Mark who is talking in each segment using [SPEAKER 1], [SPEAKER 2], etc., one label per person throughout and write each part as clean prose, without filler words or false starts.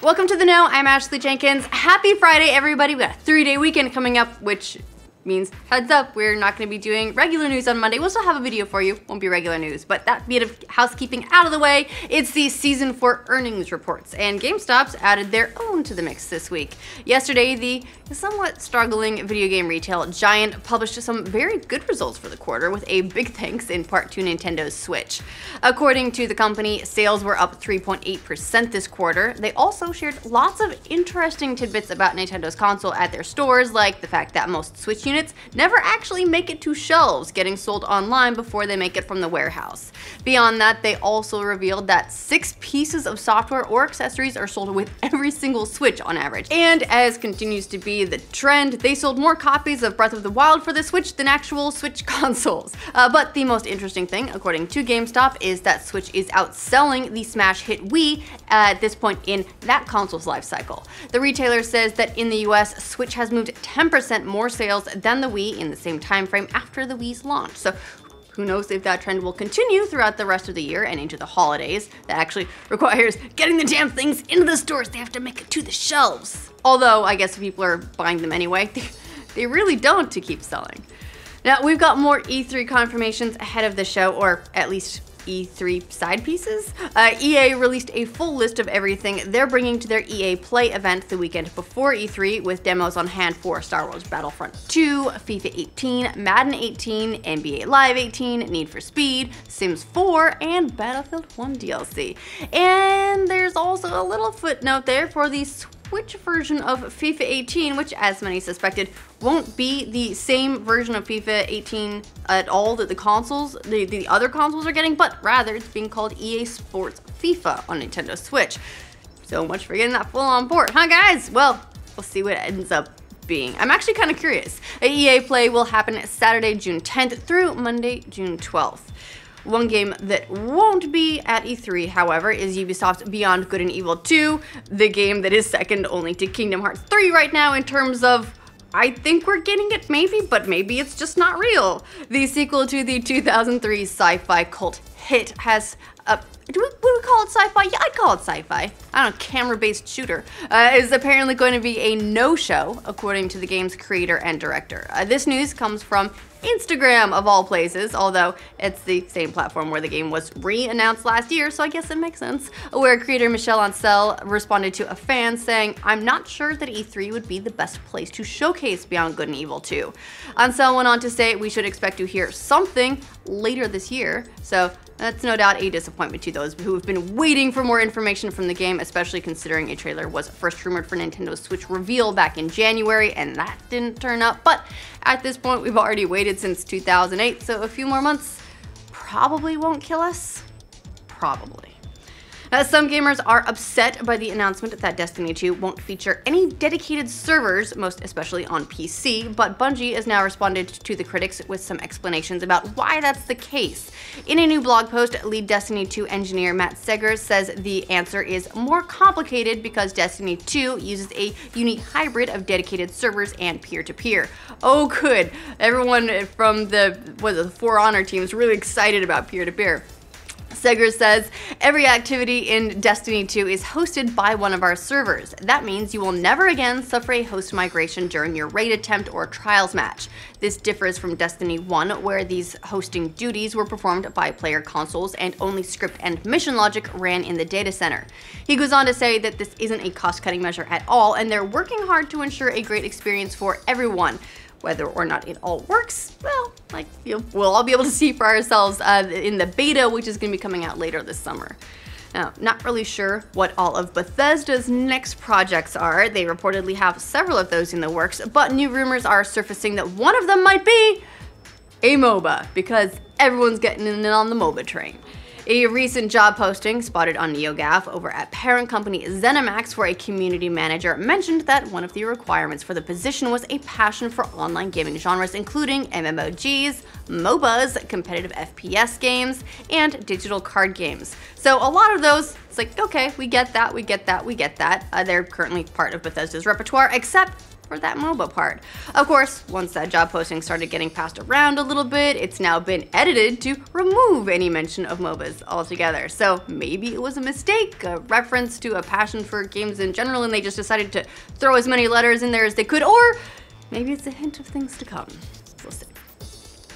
[SPEAKER 1] Welcome to The Know, I'm Ashley Jenkins. Happy Friday, everybody. We got a 3-day weekend coming up, which means, heads up, we're not going to be doing regular news on Monday. We'll still have a video for you, won't be regular news, but that bit of housekeeping out of the way, it's the Season 4 earnings reports, and GameStop's added their own to the mix this week. Yesterday, the somewhat struggling video game retail giant published some very good results for the quarter, with a big thanks in part to Nintendo's Switch. According to the company, sales were up 3.8% this quarter. They also shared lots of interesting tidbits about Nintendo's console at their stores, like the fact that most Switch units never actually make it to shelves, getting sold online before they make it from the warehouse. Beyond that, they also revealed that 6 pieces of software or accessories are sold with every single Switch on average. And as continues to be the trend, they sold more copies of Breath of the Wild for the Switch than actual Switch consoles. But the most interesting thing, according to GameStop, is that Switch is outselling the smash hit Wii at this point in that console's life cycle. The retailer says that in the US, Switch has moved 10% more sales than the Wii in the same time frame after the Wii's launch. So who knows if that trend will continue throughout the rest of the year and into the holidays. That actually requires getting the damn things into the stores. They have to make it to the shelves. Although, I guess people are buying them anyway. They really don't to keep selling. Now, we've got more E3 confirmations ahead of the show, or at least E3 side pieces. EA released a full list of everything they're bringing to their EA Play event the weekend before E3, with demos on hand for Star Wars Battlefront 2, FIFA 18, Madden 18, NBA Live 18, Need for Speed, Sims 4, and Battlefield 1 DLC. And there's also a little footnote there for the Switch version of FIFA 18, which, as many suspected, won't be the same version of FIFA 18 at all that the other consoles are getting, but rather it's being called EA Sports FIFA on Nintendo Switch. So much for getting that full on port, huh guys? Well, we'll see what it ends up being. I'm actually kind of curious. EA Play will happen Saturday, June 10th through Monday, June 12th. One game that won't be at E3, however, is Ubisoft's Beyond Good and Evil 2, the game that is second only to Kingdom Hearts 3 right now in terms of, I think we're getting it maybe, but maybe it's just not real. The sequel to the 2003 sci-fi cult hit has would we call it sci-fi? Yeah, I'd call it sci-fi. I don't know, camera-based shooter. Is apparently going to be a no-show, according to the game's creator and director. This news comes from Instagram, of all places, although it's the same platform where the game was re-announced last year, so I guess it makes sense. Where creator Michel Ancel responded to a fan saying, "I'm not sure that E3 would be the best place to showcase Beyond Good and Evil 2. Ancel went on to say we should expect to hear something later this year, so that's no doubt a disappointment to those who have been waiting for more information from the game, especially considering a trailer was first rumored for Nintendo Switch reveal back in January, and that didn't turn up. But at this point, we've already waited since 2008, so a few more months probably won't kill us. Probably. Some gamers are upset by the announcement that Destiny 2 won't feature any dedicated servers, most especially on PC, but Bungie has now responded to the critics with some explanations about why that's the case. In a new blog post, lead Destiny 2 engineer Matt Seger says the answer is more complicated because Destiny 2 uses a unique hybrid of dedicated servers and peer-to-peer. Oh good, everyone from the For Honor team is really excited about peer-to-peer. Seger says, every activity in Destiny 2 is hosted by one of our servers. That means you will never again suffer a host migration during your raid attempt or trials match. This differs from Destiny 1, where these hosting duties were performed by player consoles and only script and mission logic ran in the data center. He goes on to say that this isn't a cost-cutting measure at all, and they're working hard to ensure a great experience for everyone. Whether or not it all works, well, we'll all be able to see for ourselves in the beta, which is going to be coming out later this summer. Now, not really sure what all of Bethesda's next projects are. They reportedly have several of those in the works, but new rumors are surfacing that one of them might be a MOBA, because everyone's getting in on the MOBA train. A recent job posting spotted on NeoGAF over at parent company ZeniMax for a community manager mentioned that one of the requirements for the position was a passion for online gaming genres including MMOGs, MOBAs, competitive FPS games, and digital card games. So a lot of those, it's like, okay, we get that, we get that, we get that. They're currently part of Bethesda's repertoire, except for that MOBA part. Of course, once that job posting started getting passed around a little bit, it's now been edited to remove any mention of MOBAs altogether. So maybe it was a mistake, a reference to a passion for games in general, and they just decided to throw as many letters in there as they could, or maybe it's a hint of things to come. We'll see.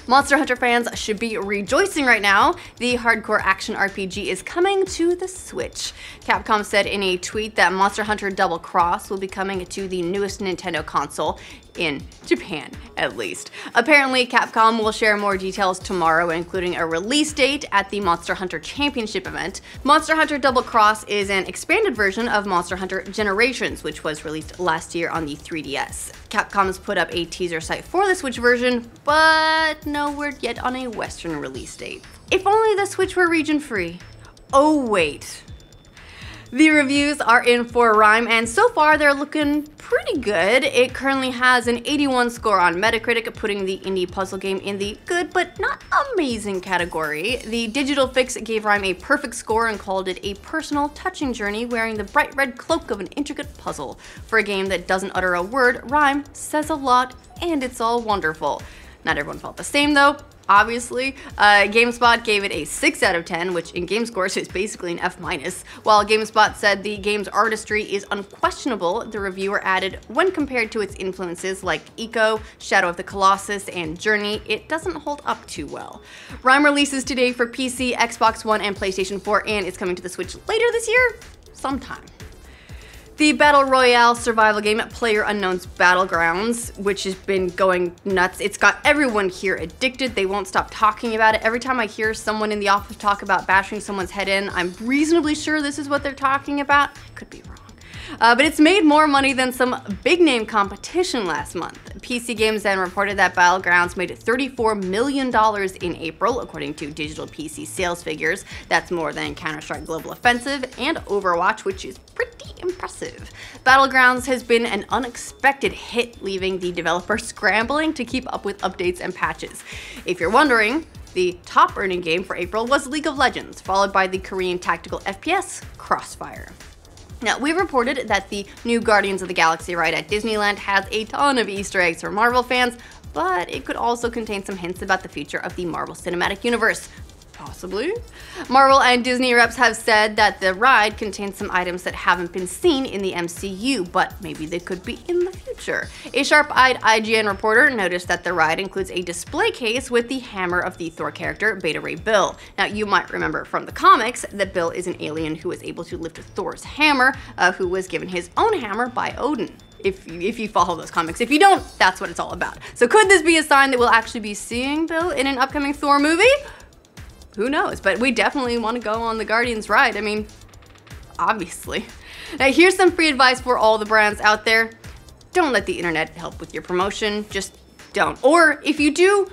[SPEAKER 1] Monster Hunter fans should be rejoicing right now. The hardcore action RPG is coming to the Switch. Capcom said in a tweet that Monster Hunter Double Cross will be coming to the newest Nintendo console, in Japan at least. Apparently, Capcom will share more details tomorrow, including a release date at the Monster Hunter Championship event. Monster Hunter Double Cross is an expanded version of Monster Hunter Generations, which was released last year on the 3DS. Capcom has put up a teaser site for the Switch version, but no word yet on a Western release date. If only the Switch were region-free. Oh wait. The reviews are in for Rime, and so far they're looking pretty good. It currently has an 81 score on Metacritic, putting the indie puzzle game in the good but not amazing category. The Digital Fix gave Rime a perfect score and called it a personal, touching journey wearing the bright red cloak of an intricate puzzle. For a game that doesn't utter a word, Rime says a lot, and it's all wonderful. Not everyone felt the same though. Obviously, GameSpot gave it a 6 out of 10, which in game scores is basically an F-. While GameSpot said the game's artistry is unquestionable, the reviewer added, when compared to its influences like Eco, Shadow of the Colossus, and Journey, it doesn't hold up too well. Rime releases today for PC, Xbox One, and PlayStation 4, and it's coming to the Switch later this year, sometime. The Battle Royale survival game PlayerUnknown's Battlegrounds, which has been going nuts. It's got everyone here addicted. They won't stop talking about it. Every time I hear someone in the office talk about bashing someone's head in, I'm reasonably sure this is what they're talking about. I could be wrong. But it's made more money than some big name competition last month. PC Games then reported that Battlegrounds made $34 million in April, according to digital PC sales figures. That's more than Counter-Strike Global Offensive and Overwatch, which is pretty impressive. Battlegrounds has been an unexpected hit, leaving the developer scrambling to keep up with updates and patches. If you're wondering, the top earning game for April was League of Legends, followed by the Korean tactical FPS Crossfire. Now, we reported that the new Guardians of the Galaxy ride at Disneyland has a ton of Easter eggs for Marvel fans, but it could also contain some hints about the future of the Marvel Cinematic Universe. Possibly. Marvel and Disney reps have said that the ride contains some items that haven't been seen in the MCU, but maybe they could be in the future. A sharp-eyed IGN reporter noticed that the ride includes a display case with the hammer of the Thor character, Beta Ray Bill. Now, you might remember from the comics that Bill is an alien who is able to lift Thor's hammer, who was given his own hammer by Odin. If you follow those comics. If you don't, that's what it's all about. So could this be a sign that we'll actually be seeing Bill in an upcoming Thor movie? Who knows, but we definitely want to go on the Guardians ride. I mean, obviously. Now here's some free advice for all the brands out there. Don't let the internet help with your promotion, just don't. Or if you do,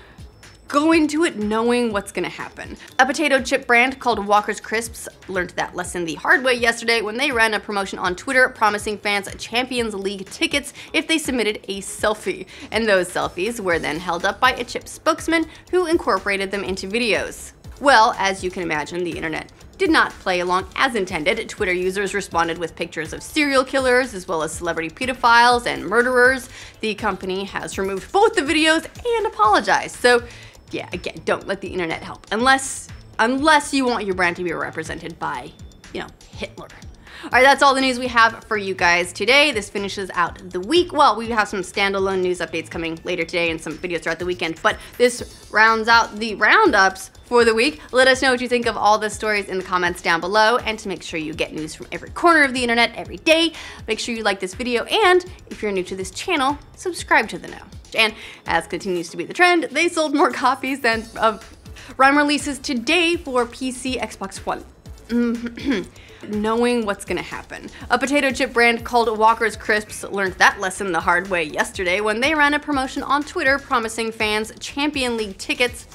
[SPEAKER 1] go into it knowing what's gonna happen. A potato chip brand called Walker's Crisps learned that lesson the hard way yesterday when they ran a promotion on Twitter promising fans Champions League tickets if they submitted a selfie. And those selfies were then held up by a chip spokesman who incorporated them into videos. Well, as you can imagine, the internet did not play along as intended. Twitter users responded with pictures of serial killers, as well as celebrity pedophiles and murderers. The company has removed both the videos and apologized. So yeah, again, don't let the internet help. Unless you want your brand to be represented by, Hitler. All right, that's all the news we have for you guys today. This finishes out the week. Well, we have some standalone news updates coming later today and some videos throughout the weekend, but this rounds out the roundups for the week. Let us know what you think of all the stories in the comments down below, and to make sure you get news from every corner of the internet every day, make sure you like this video, and if you're new to this channel, subscribe to the know. And as continues to be the trend, they sold more copies than of Rime releases today for PC, Xbox One. Knowing what's gonna happen. A potato chip brand called Walker's Crisps learned that lesson the hard way yesterday when they ran a promotion on Twitter promising fans Champions League tickets